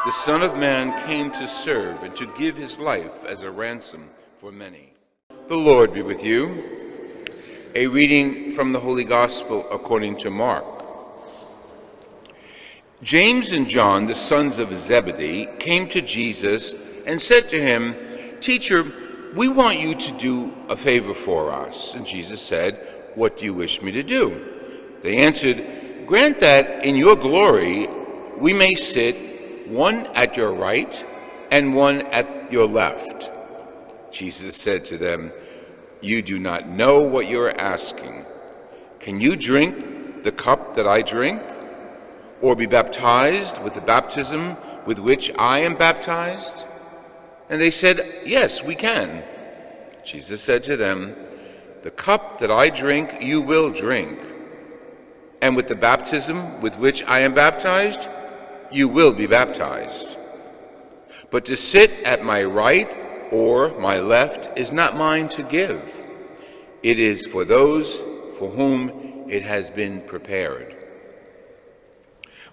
The Son of Man came to serve and to give his life as a ransom for many. The Lord be with you. A reading from the Holy Gospel according to Mark. James and John, the sons of Zebedee, came to Jesus and said to him, "Teacher, we want you to do a favor for us." And Jesus said, "What do you wish me to do?" They answered, "Grant that in your glory we may sit, one at your right and one at your left." Jesus said to them, "You do not know what you are asking. Can you drink the cup that I drink, or be baptized with the baptism with which I am baptized?" And they said, "Yes, we can." Jesus said to them, "The cup that I drink you will drink, and with the baptism with which I am baptized you will be baptized. But to sit at my right or my left is not mine to give. It is for those for whom it has been prepared."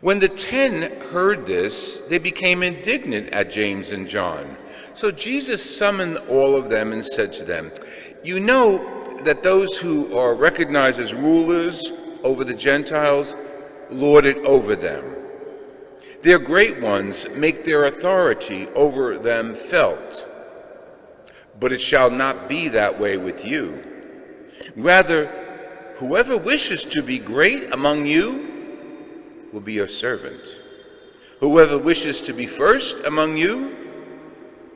When the 10 heard this, they became indignant at James and John. So Jesus summoned all of them and said to them, "You know that those who are recognized as rulers over the Gentiles lord it over them. Their great ones make their authority over them felt. But it shall not be that way with you. Rather, whoever wishes to be great among you will be your servant. Whoever wishes to be first among you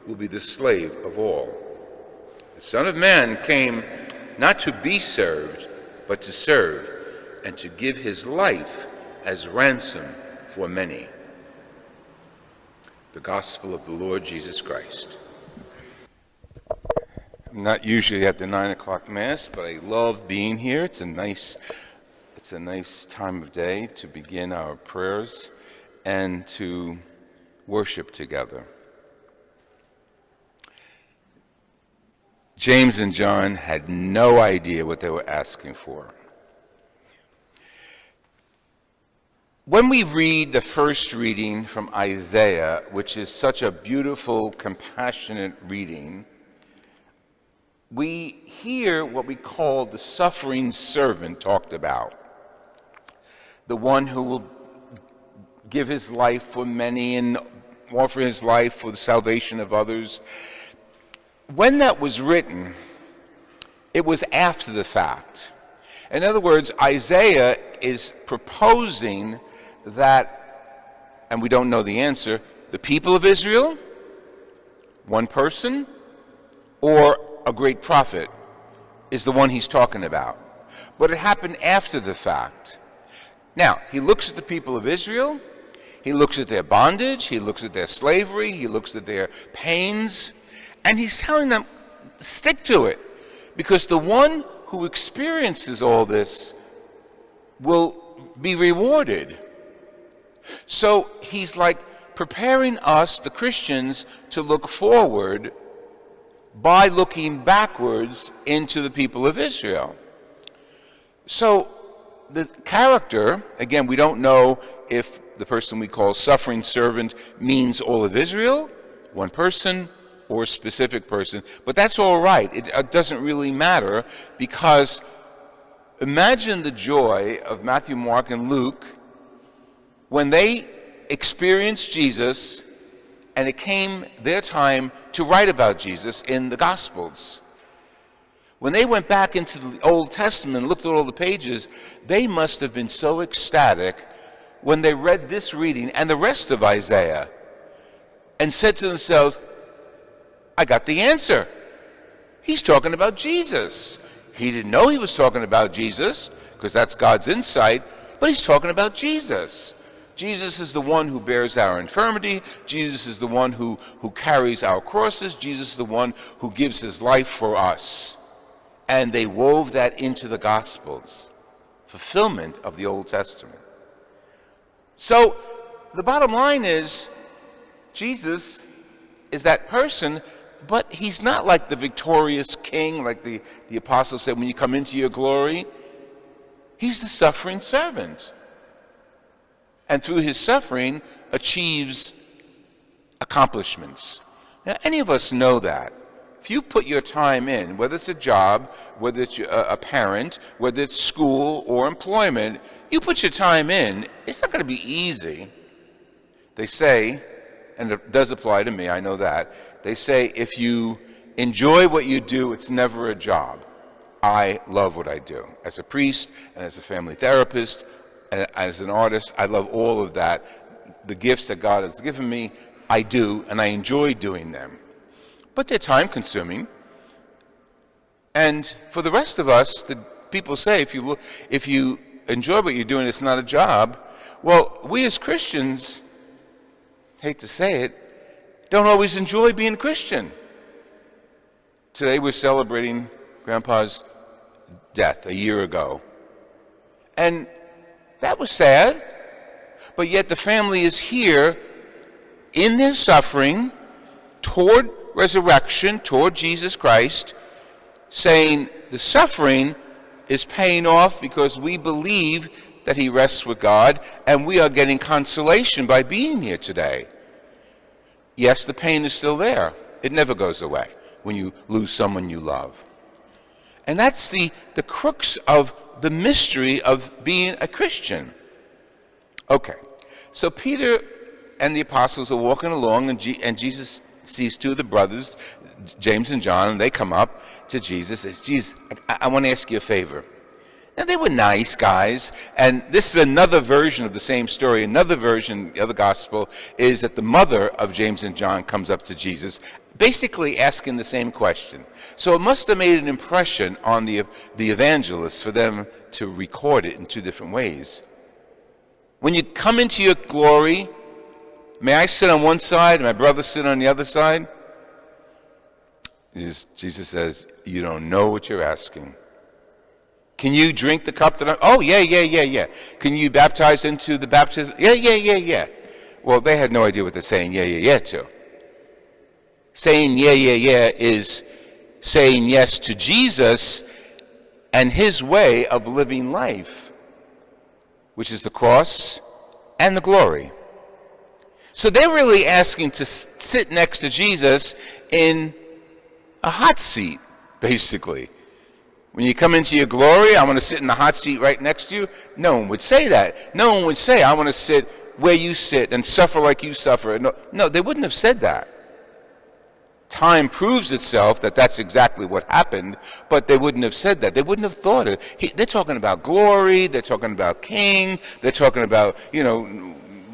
will be the slave of all. The Son of Man came not to be served, but to serve, and to give his life as ransom for many." The Gospel of the Lord Jesus Christ. I'm not usually at the 9 o'clock Mass, but I love being here. It's a nice time of day to begin our prayers and to worship together. James and John had no idea what they were asking for. When we read the first reading from Isaiah, which is such a beautiful, compassionate reading, we hear what we call the suffering servant talked about. The one who will give his life for many and offer his life for the salvation of others. When that was written, it was after the fact. In other words, Isaiah is proposing that, and we don't know the answer, the people of Israel, one person, or a great prophet is the one he's talking about. But it happened after the fact. Now, he looks at the people of Israel, he looks at their bondage, he looks at their slavery, he looks at their pains, and he's telling them, stick to it, because the one who experiences all this will be rewarded. So he's like preparing us, the Christians, to look forward by looking backwards into the people of Israel. So the character, again, we don't know if the person we call suffering servant means all of Israel, one person, or a specific person, but that's all right. It doesn't really matter, because imagine the joy of Matthew, Mark, and Luke when they experienced Jesus and it came their time to write about Jesus in the Gospels. When they went back into the Old Testament and looked at all the pages, they must have been so ecstatic when they read this reading and the rest of Isaiah and said to themselves, I got the answer. He's talking about Jesus. He didn't know he was talking about Jesus, because that's God's insight, but he's talking about Jesus. Jesus is the one who bears our infirmity. Jesus is the one who carries our crosses. Jesus is the one who gives his life for us. And they wove that into the Gospels, fulfillment of the Old Testament. So the bottom line is, Jesus is that person, but he's not like the victorious king, like the apostle said, when you come into your glory. He's the suffering servant. And through his suffering achieves accomplishments. Now, any of us know that. If you put your time in, whether it's a job, whether it's a parent, whether it's school or employment, you put your time in, it's not going to be easy. They say, and it does apply to me, I know that, they say if you enjoy what you do, it's never a job. I love what I do. As a priest and as a family therapist, and as an artist, I love all of that. The gifts that God has given me, I do, and I enjoy doing them. But they're time-consuming. And for the rest of us, the people say, if you enjoy what you're doing, it's not a job. Well, we as Christians, hate to say it, don't always enjoy being a Christian. Today we're celebrating Grandpa's death a year ago. And that was sad. But yet the family is here in their suffering toward resurrection, toward Jesus Christ, saying the suffering is paying off because we believe that he rests with God, and we are getting consolation by being here today. Yes, the pain is still there. It never goes away when you lose someone you love. And that's the crux of the mystery of being a Christian. Okay, so Peter and the apostles are walking along, and Jesus sees two of the brothers, James and John, and they come up to Jesus and says, Jesus, I want to ask you a favor. Now, they were nice guys, and this is another version of the same story. Another version, the other gospel, is that the mother of James and John comes up to Jesus, basically asking the same question. So it must have made an impression on the evangelists for them to record it in two different ways. When you come into your glory, may I sit on one side and my brother sit on the other side? Jesus says, you don't know what you're asking. Can you drink the cup that oh, yeah. Can you baptize into the baptism? Yeah. Well, they had no idea what they're saying yeah to. Saying yeah is saying yes to Jesus and his way of living life, which is the cross and the glory. So they're really asking to sit next to Jesus in a hot seat, basically. When you come into your glory, I want to sit in the hot seat right next to you. No one would say that. No one would say, I want to sit where you sit and suffer like you suffer. No, they wouldn't have said that. Time proves itself that that's exactly what happened, but they wouldn't have said that. They wouldn't have thought it. They're talking about glory. They're talking about king. They're talking about,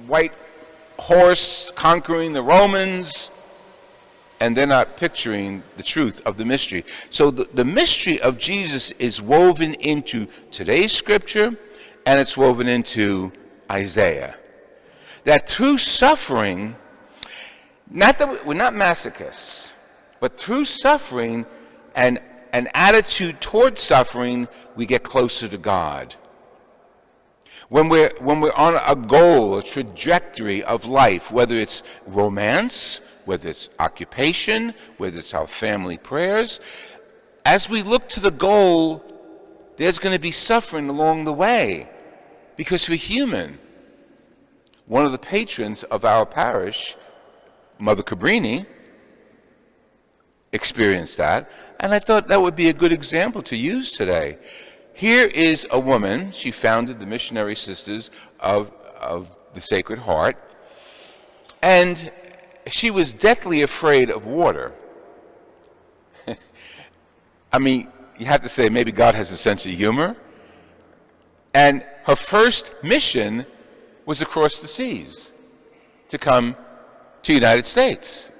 white horse conquering the Romans. And they're not picturing the truth of the mystery. So the mystery of Jesus is woven into today's scripture, and it's woven into Isaiah. That through suffering, not that we're not masochists, but through suffering and an attitude towards suffering, we get closer to God. When we're on a goal, a trajectory of life, whether it's romance, whether it's occupation, whether it's our family prayers, as we look to the goal, there's going to be suffering along the way because we're human. One of the patrons of our parish, Mother Cabrini, experienced that, and I thought that would be a good example to use today. Here is a woman, she founded the Missionary Sisters of the Sacred Heart, and she was deathly afraid of water. I mean, you have to say maybe God has a sense of humor. And her first mission was across the seas to come to the United States.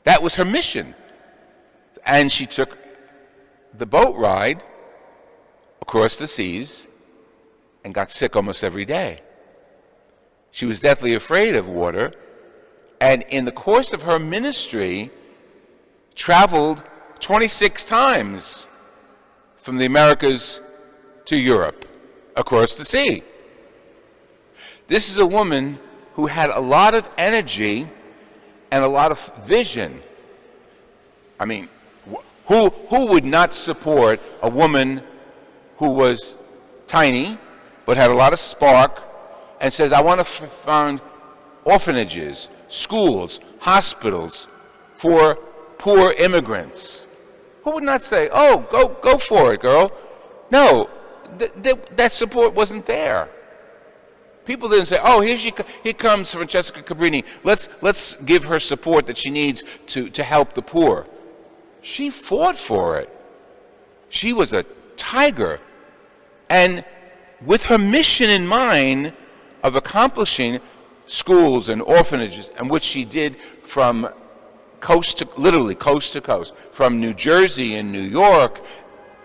That was her mission. And she took the boat ride across the seas and got sick almost every day. She was deathly afraid of water. And in the course of her ministry, traveled 26 times from the Americas to Europe, across the sea. This is a woman who had a lot of energy and a lot of vision. I mean, who would not support a woman who was tiny but had a lot of spark and says, I want to found orphanages, schools, hospitals for poor immigrants. Who would not say, oh, go for it, girl? No, that support wasn't there. People didn't say, oh, here comes Francesca Cabrini. Let's give her support that she needs to help the poor. She fought for it. She was a tiger. And with her mission in mind of accomplishing schools and orphanages, and which she did from literally coast to coast, from New Jersey and New York,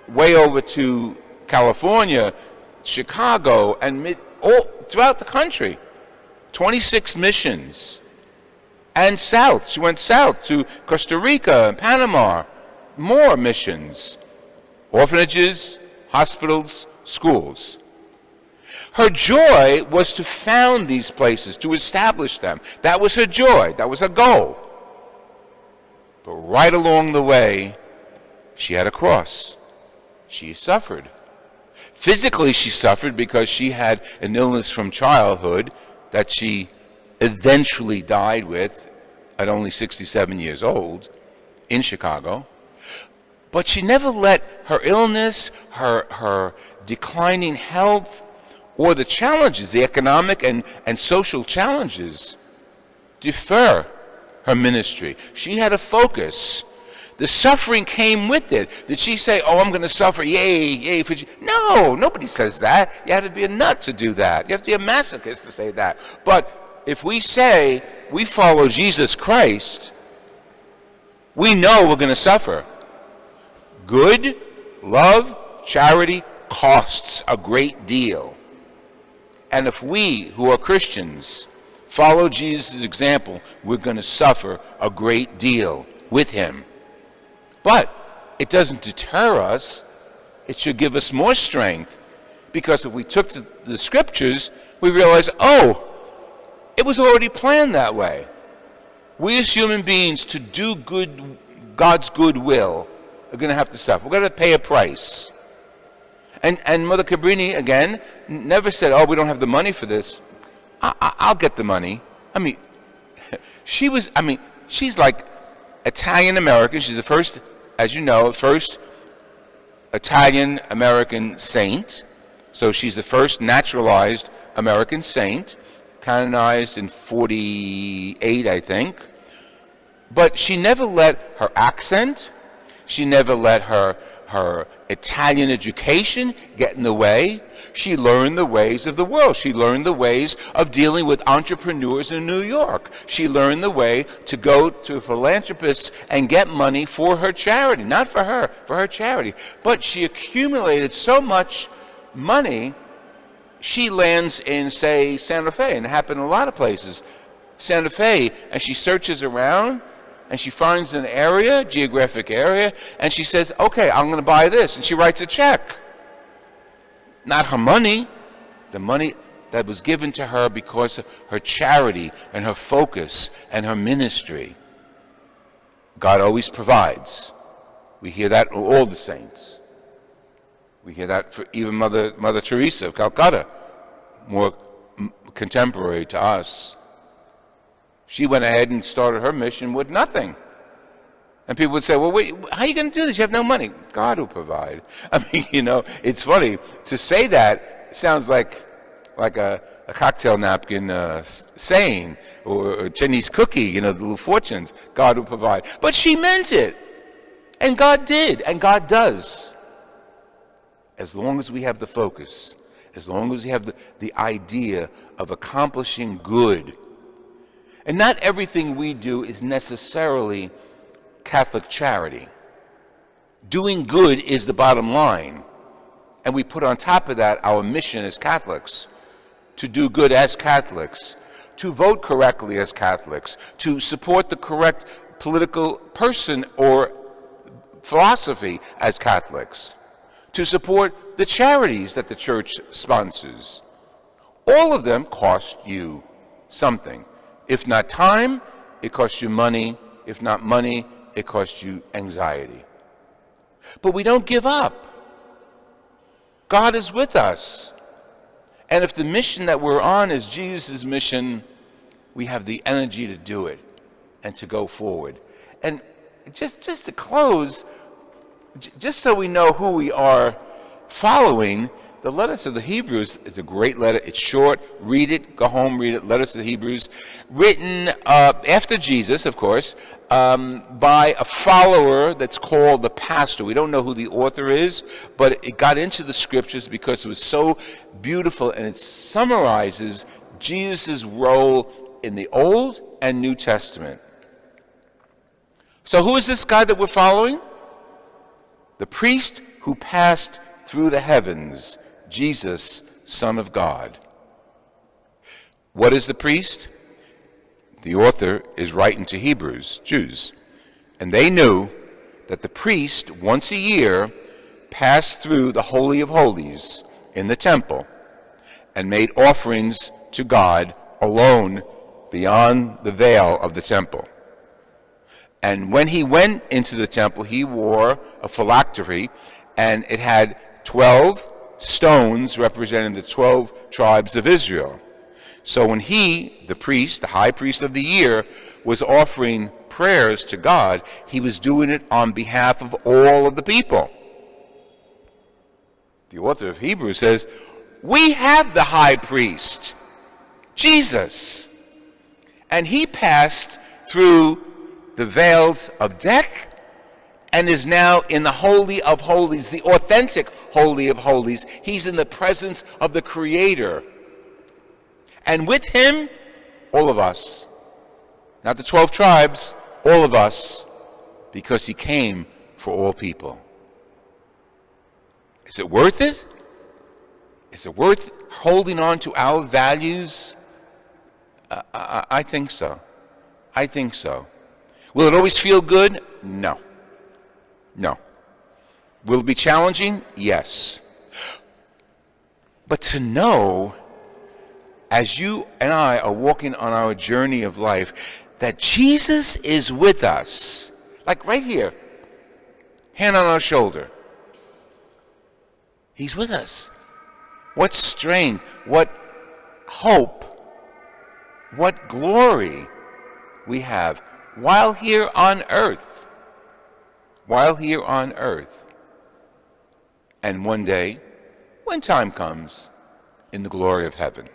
way over to California, Chicago, and all throughout the country. 26 missions. And south. She went south to Costa Rica and Panama. More missions. Orphanages, hospitals, schools. Her joy was to found these places, to establish them. That was her joy. That was her goal. But right along the way, she had a cross. She suffered. Physically, she suffered because she had an illness from childhood that she eventually died with at only 67 years old in Chicago. But she never let her illness, her declining health, or the challenges, the economic and social challenges, defer her ministry. She had a focus. The suffering came with it. Did she say, oh, I'm going to suffer, yay for you? No, nobody says that. You have to be a nut to do that. You have to be a masochist to say that. But if we say we follow Jesus Christ, we know we're going to suffer. Good, love, charity costs a great deal. And if we, who are Christians, follow Jesus' example, we're going to suffer a great deal with him. But it doesn't deter us. It should give us more strength, because if we took the scriptures, we realize, oh, it was already planned that way. We as human beings, to do good, God's good will, are going to have to suffer. We're going to pay a price. And Mother Cabrini, again, never said, oh, we don't have the money for this. I'll get the money. I mean, she's like Italian-American. She's the first, as you know, first Italian-American saint. So she's the first naturalized American saint, canonized in 48, I think. But she never let her accent, she never let her Italian education get in the way. She learned the ways of the world. She learned the ways of dealing with entrepreneurs in New York. She learned the way to go to philanthropists and get money for her charity. Not for her charity. But she accumulated so much money, she lands in, say, Santa Fe, and it happened in a lot of places. Santa Fe, and she searches around, and she finds an area, geographic area, and she says, okay, I'm going to buy this. And she writes a check. Not her money, the money that was given to her because of her charity and her focus and her ministry. God always provides. We hear that from all the saints. We hear that for even Mother Teresa of Calcutta, more contemporary to us. She went ahead and started her mission with nothing. And people would say, well, wait, how are you going to do this? You have no money. God will provide. I mean, it's funny. To say that sounds like a cocktail napkin saying, or a Chinese cookie, the little fortunes. God will provide. But she meant it. And God did. And God does. As long as we have the focus. As long as we have the idea of accomplishing good. And not everything we do is necessarily Catholic charity. Doing good is the bottom line. And we put on top of that our mission as Catholics, to do good as Catholics, to vote correctly as Catholics, to support the correct political person or philosophy as Catholics, to support the charities that the Church sponsors. All of them cost you something. If not time, it costs you money. If not money, it costs you anxiety. But we don't give up. God is with us. And if the mission that we're on is Jesus' mission, we have the energy to do it and to go forward. And just to close, just so we know who we are following, the letter to the Hebrews is a great letter. It's short. Read it. Go home, read it. Letters to the Hebrews. Written after Jesus, of course, by a follower that's called the pastor. We don't know who the author is, but it got into the scriptures because it was so beautiful, and it summarizes Jesus' role in the Old and New Testament. So who is this guy that we're following? The priest who passed through the heavens, Jesus, Son of God. What is the priest? The author is writing to Hebrews, Jews. And they knew that the priest, once a year, passed through the Holy of Holies in the temple and made offerings to God alone beyond the veil of the temple. And when he went into the temple, he wore a phylactery, and it had 12 stones representing the 12 tribes of Israel. So when he, the priest, the high priest of the year, was offering prayers to God, he was doing it on behalf of all of the people. The author of Hebrews says, we have the high priest, Jesus, and he passed through the veils of death and is now in the Holy of Holies, the authentic Holy of Holies. He's in the presence of the Creator. And with him, all of us, not the 12 tribes, all of us, because he came for all people. Is it worth it? Is it worth holding on to our values? I think so. I think so. Will it always feel good? No. No. Will it be challenging? Yes. But to know, as you and I are walking on our journey of life, that Jesus is with us, like right here, hand on our shoulder. He's with us. What strength, what hope, what glory we have while here on earth. While here on earth. And one day, when time comes, in the glory of heaven.